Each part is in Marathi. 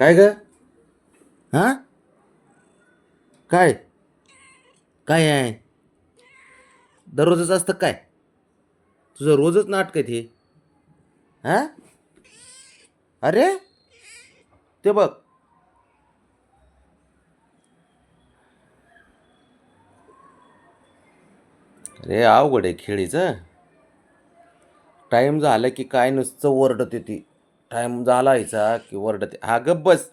काय ग? हा? काय? काय आहे? दररोजच असतं काय? तुझं रोजच नाटक आहे ते. हा? अरे ते बघ. अरे अवघड आहे खेळीचं. टाइम झाला की काय नुसतं ओरडत ती. टाइम झाला हिचा की ओरडते. हा गप बस.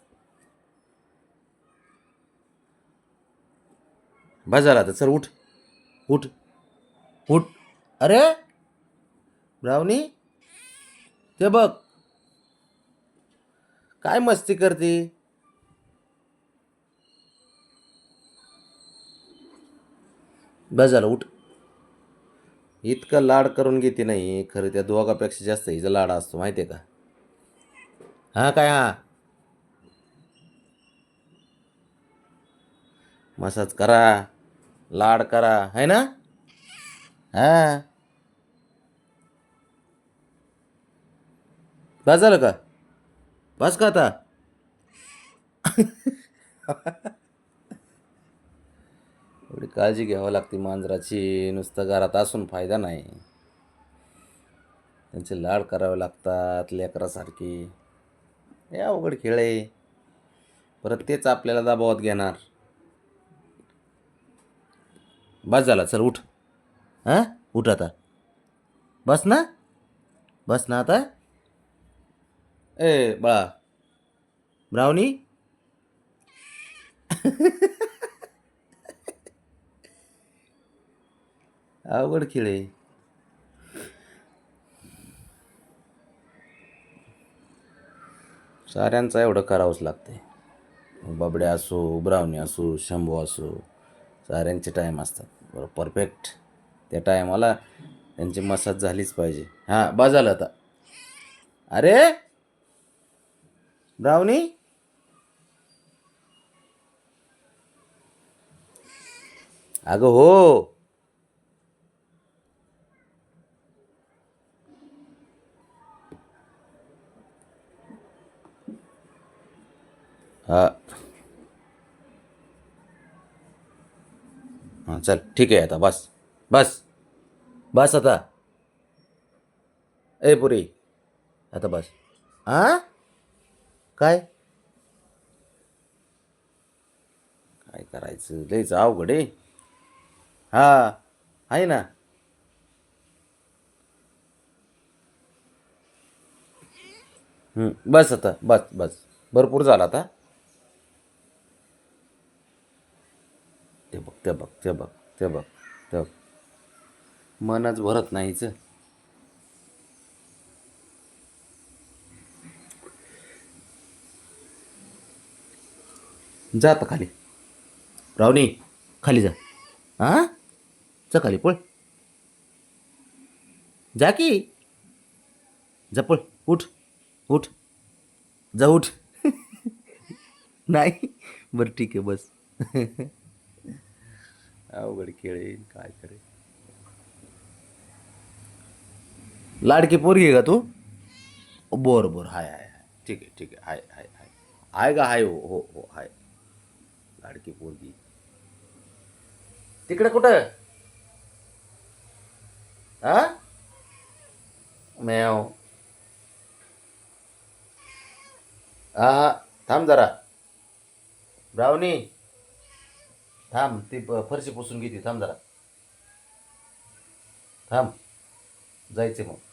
बस झाला तर चल उठ. उठ. उठ. अरे ब्रावनी ते बघ. काय मस्ती करते. बस झालं उठ. इतकं लाड करून घेते नाही खरं त्या दोघापेक्षा जास्त हिचा लाड असतो माहिती आहे का? हा काय हा? मसाज करा. लाड करा है ना? हा. बस झालं का? बस का आता? एवढी काळजी घ्यावी लागते मांजराची. नुसतं घरात असून फायदा नाही. त्यांचे लाड करावे लागतात लेकरासारखे. हे अवघड खेळ आहे. परत तेच आपल्याला दबावात घेणार. बस झाला चल उठ. हा उठ आता. बस ना. बस ना आता. ए बाळा ब्रावनी. अवघड खेळ आहे. साऱ्यांचा एवढं करावंच लागते. बबड्या असो ब्रावनी असो शंभू असो साऱ्यांचे टाईम असतात बरं परफेक्ट. त्या टायमाला त्यांची मसाज झालीच पाहिजे. हां बस झालं आता. अरे ब्रावनी. अगं हो. हा हां चल ठीक आहे आता बस. बस. बस आता. ए पुरी आता बस. आ काय? काय करायचं लयच अवघड आहे. हा आहे ना. बस आता बस बस. भरपूर झाला आता. ते बघ ते बघ ते बघ ते बघ ते बघ. मनच भरत नाहीच. जा आता खाली. रावणी खाली जा. हा जा खाली पळ. जा की. जा पळ. उठ. उठ. जा उठ. नाही बरं ठीक आहे बस. अवघड खेळ आहे काय करे. लाडकी पोरगी आहे का तू? बरं बरं हाय हाय हाय. ठीक आहे ठीक आहे हाय हाय हाय. आहे का हाय हो हो हो हाय. लाडकी पोरगी. तिकडे कुठं? हा मॅव. हा हा थांब जरा. ब्रावनी थांब ती फरशी पुसून घेते थांब जरा. थांब जायचे मग.